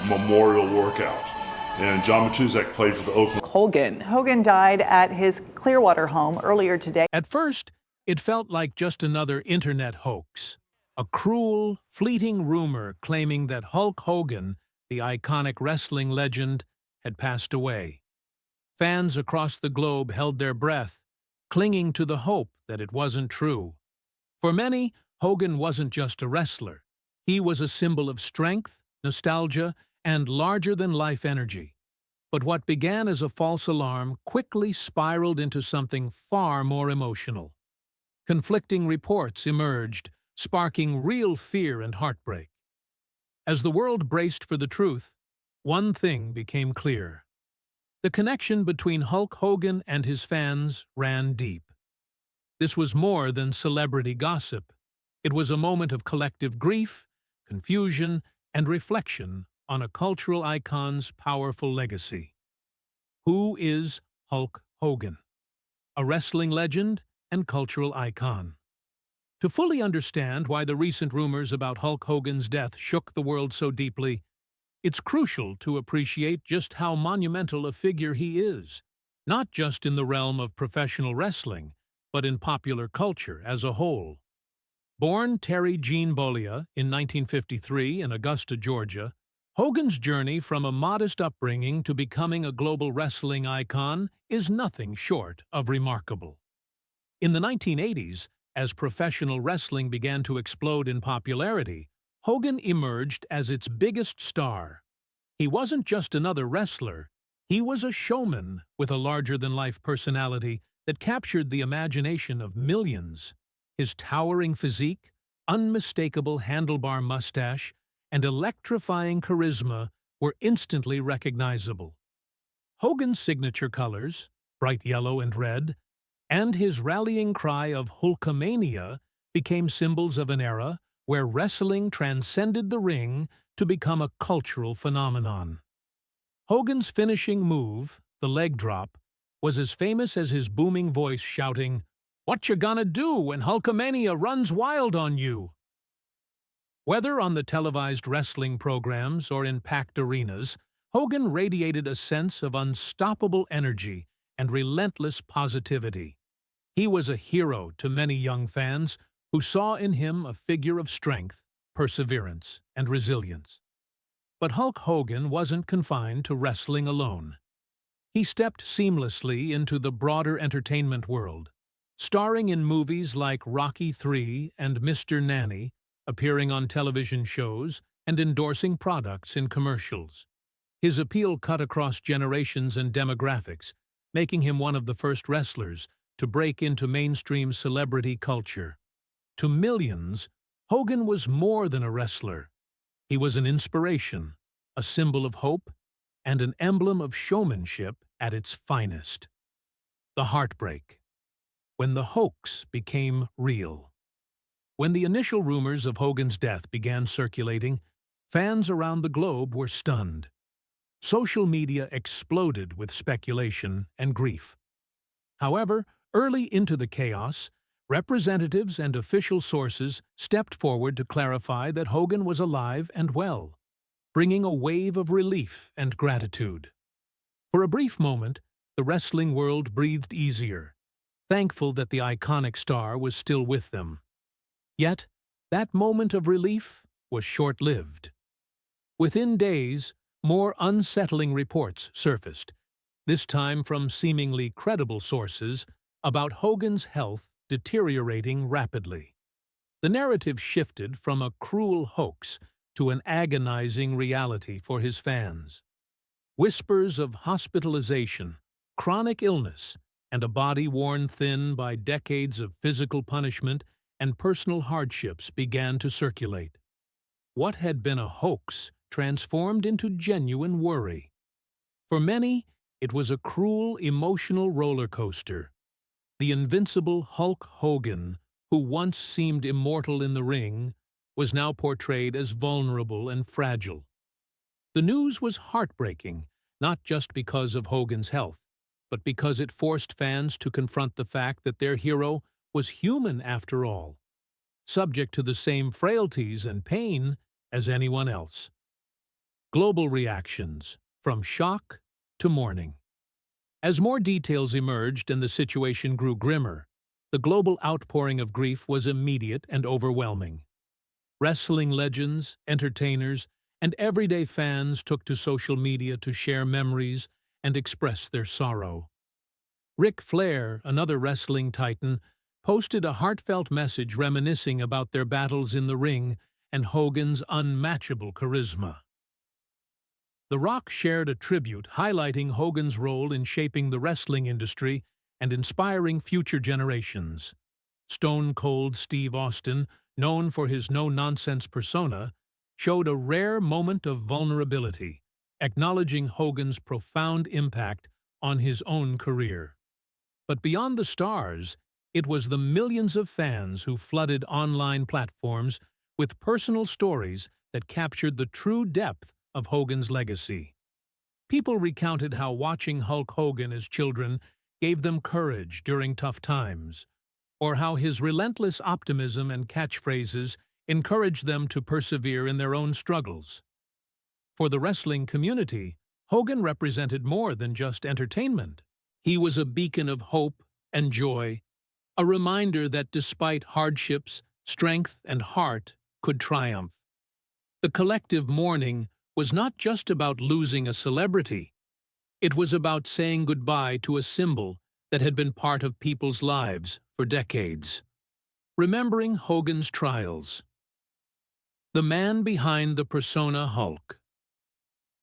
memorial workout. And John Matuzak played for the Oakland. Hogan died at his Clearwater home earlier today. At first, it felt like just another internet hoax. A cruel, fleeting rumor claiming that Hulk Hogan, the iconic wrestling legend, had passed away. Fans across the globe held their breath, clinging to the hope that it wasn't true. For many, Hogan wasn't just a wrestler. He was a symbol of strength, nostalgia, and larger-than-life energy. But what began as a false alarm quickly spiraled into something far more emotional. Conflicting reports emerged, sparking real fear and heartbreak. As the world braced for the truth, one thing became clear. The connection between Hulk Hogan and his fans ran deep. This was more than celebrity gossip. It was a moment of collective grief, confusion, and reflection on a cultural icon's powerful legacy. Who is Hulk Hogan? A wrestling legend and cultural icon. To fully understand why the recent rumors about Hulk Hogan's death shook the world so deeply, it's crucial to appreciate just how monumental a figure he is, not just in the realm of professional wrestling, but in popular culture as a whole. Born Terry Jean Bollea in 1953 in Augusta, Georgia, Hogan's journey from a modest upbringing to becoming a global wrestling icon is nothing short of remarkable. In the 1980s, as professional wrestling began to explode in popularity, Hogan emerged as its biggest star. He wasn't just another wrestler, he was a showman with a larger-than-life personality that captured the imagination of millions. His towering physique, unmistakable handlebar mustache, and electrifying charisma were instantly recognizable. Hogan's signature colors, bright yellow and red, and his rallying cry of Hulkamania became symbols of an era where wrestling transcended the ring to become a cultural phenomenon. Hogan's finishing move, the leg drop, was as famous as his booming voice shouting, "What you gonna do when Hulkamania runs wild on you?" Whether on the televised wrestling programs or in packed arenas, Hogan radiated a sense of unstoppable energy and relentless positivity. He was a hero to many young fans who saw in him a figure of strength, perseverance, and resilience. But Hulk Hogan wasn't confined to wrestling alone. He stepped seamlessly into the broader entertainment world, starring in movies like Rocky III and Mr. Nanny, appearing on television shows, and endorsing products in commercials. His appeal cut across generations and demographics, making him one of the first wrestlers to break into mainstream celebrity culture. To millions, Hogan was more than a wrestler. He was an inspiration, a symbol of hope, and an emblem of showmanship at its finest. The Heartbreak. When the hoax became real. When the initial rumors of Hogan's death began circulating, fans around the globe were stunned. Social media exploded with speculation and grief. However, early into the chaos, representatives and official sources stepped forward to clarify that Hogan was alive and well, bringing a wave of relief and gratitude. For a brief moment, the wrestling world breathed easier, thankful that the iconic star was still with them. Yet, that moment of relief was short-lived. Within days, more unsettling reports surfaced, this time from seemingly credible sources, about Hogan's health deteriorating rapidly. The narrative shifted from a cruel hoax to an agonizing reality for his fans. Whispers of hospitalization, chronic illness, and a body worn thin by decades of physical punishment and personal hardships began to circulate. What had been a hoax transformed into genuine worry. For many, it was a cruel, emotional roller coaster. The invincible Hulk Hogan, who once seemed immortal in the ring, was now portrayed as vulnerable and fragile. The news was heartbreaking, not just because of Hogan's health, but because it forced fans to confront the fact that their hero was human after all, subject to the same frailties and pain as anyone else. Global reactions, from shock to mourning. As more details emerged and the situation grew grimmer, the global outpouring of grief was immediate and overwhelming. Wrestling legends, entertainers, and everyday fans took to social media to share memories and express their sorrow. Ric Flair, another wrestling titan, posted a heartfelt message reminiscing about their battles in the ring and Hogan's unmatchable charisma. The Rock shared a tribute highlighting Hogan's role in shaping the wrestling industry and inspiring future generations. Stone Cold Steve Austin, known for his no-nonsense persona, showed a rare moment of vulnerability, acknowledging Hogan's profound impact on his own career. But beyond the stars, it was the millions of fans who flooded online platforms with personal stories that captured the true depth of Hogan's legacy. People recounted how watching Hulk Hogan as children gave them courage during tough times, or how his relentless optimism and catchphrases encouraged them to persevere in their own struggles. For the wrestling community, Hogan represented more than just entertainment. He was a beacon of hope and joy, a reminder that despite hardships, strength and heart could triumph. The collective mourning was not just about losing a celebrity. It was about saying goodbye to a symbol that had been part of people's lives for decades. Remembering Hogan's trials. The man behind the persona Hulk.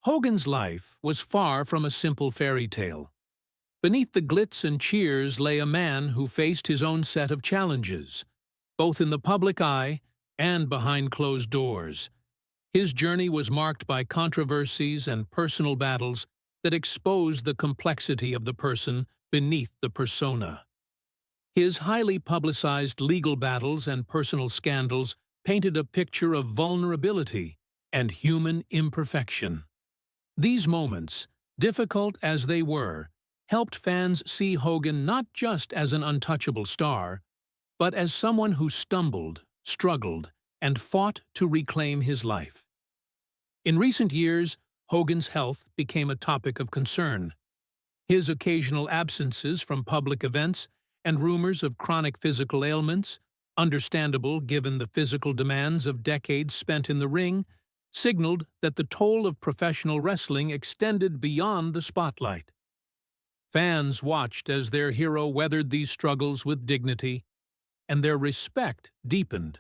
Hogan's life was far from a simple fairy tale. Beneath the glitz and cheers lay a man who faced his own set of challenges, both in the public eye and behind closed doors. His journey was marked by controversies and personal battles that exposed the complexity of the person beneath the persona. His highly publicized legal battles and personal scandals painted a picture of vulnerability and human imperfection. These moments, difficult as they were, helped fans see Hogan not just as an untouchable star, but as someone who stumbled, struggled, and fought to reclaim his life. In recent years, Hogan's health became a topic of concern. His occasional absences from public events and rumors of chronic physical ailments, understandable given the physical demands of decades spent in the ring, signaled that the toll of professional wrestling extended beyond the spotlight. Fans watched as their hero weathered these struggles with dignity, and their respect deepened.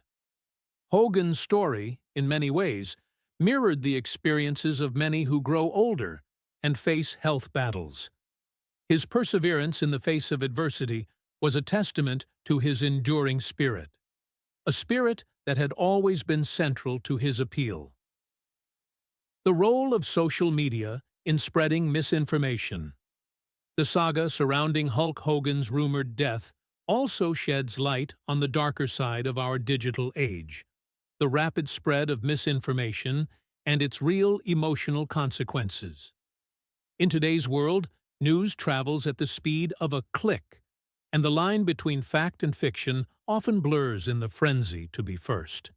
Hogan's story, in many ways, mirrored the experiences of many who grow older and face health battles. His perseverance in the face of adversity was a testament to his enduring spirit, a spirit that had always been central to his appeal. The role of social media in spreading misinformation. The saga surrounding Hulk Hogan's rumored death also sheds light on the darker side of our digital age, the rapid spread of misinformation and its real emotional consequences. In today's world, news travels at the speed of a click, and the line between fact and fiction often blurs in the frenzy to be first.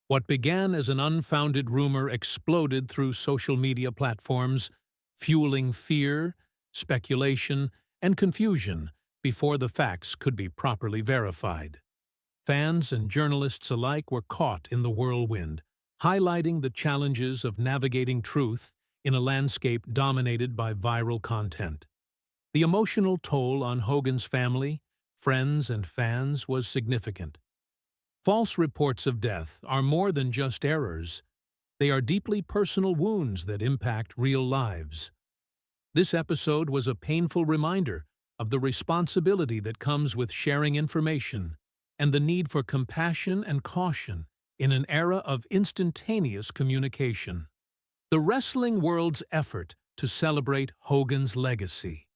What began as an unfounded rumor exploded through social media platforms, fueling fear, speculation, and confusion before the facts could be properly verified. Fans and journalists alike were caught in the whirlwind, highlighting the challenges of navigating truth in a landscape dominated by viral content. The emotional toll on Hogan's family, friends, and fans was significant. False reports of death are more than just errors. They are deeply personal wounds that impact real lives. This episode was a painful reminder of the responsibility that comes with sharing information and the need for compassion and caution in an era of instantaneous communication. The wrestling world's effort to celebrate Hogan's legacy.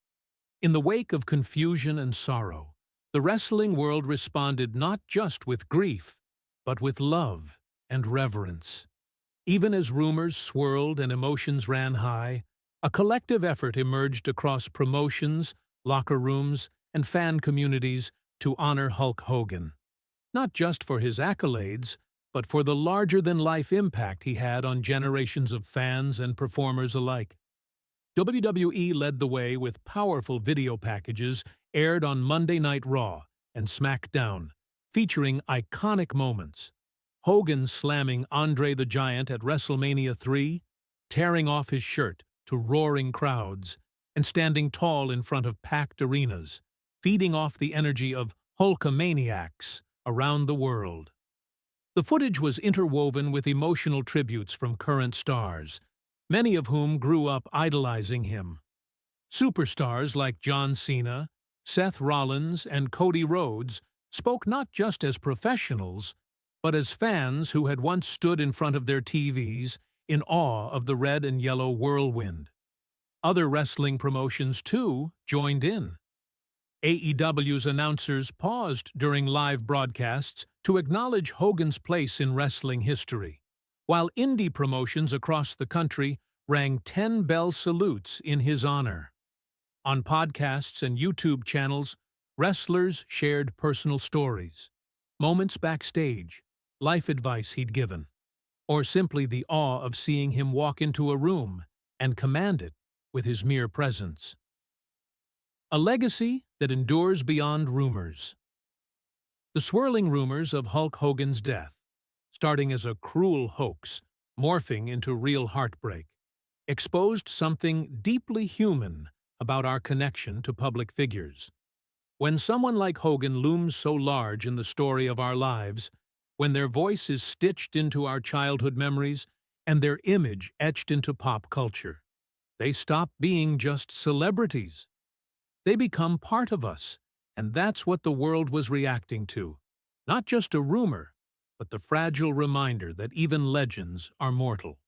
In the wake of confusion and sorrow, the wrestling world responded not just with grief, but with love and reverence. Even as rumors swirled and emotions ran high, a collective effort emerged across promotions, locker rooms, and fan communities to honor Hulk Hogan. Not just for his accolades, but for the larger-than-life impact he had on generations of fans and performers alike. WWE led the way with powerful video packages aired on Monday Night Raw and SmackDown, featuring iconic moments. Hogan slamming Andre the Giant at WrestleMania 3, tearing off his shirt to roaring crowds, and standing tall in front of packed arenas, feeding off the energy of Hulkamaniacs around the world. The footage was interwoven with emotional tributes from current stars, many of whom grew up idolizing him. Superstars like John Cena, Seth Rollins, and Cody Rhodes spoke not just as professionals, but as fans who had once stood in front of their TVs in awe of the red and yellow whirlwind. Other wrestling promotions, too, joined in. AEW's announcers paused during live broadcasts to acknowledge Hogan's place in wrestling history, while indie promotions across the country rang 10-bell salutes in his honor. On podcasts and YouTube channels, wrestlers shared personal stories, moments backstage, life advice he'd given, or simply the awe of seeing him walk into a room and command it with his mere presence. A legacy that endures beyond rumors. The swirling rumors of Hulk Hogan's death, starting as a cruel hoax, morphing into real heartbreak, exposed something deeply human about our connection to public figures. When someone like Hogan looms so large in the story of our lives, when their voice is stitched into our childhood memories and their image etched into pop culture, they stop being just celebrities. They become part of us, and that's what the world was reacting to. Not just a rumor, but the fragile reminder that even legends are mortal.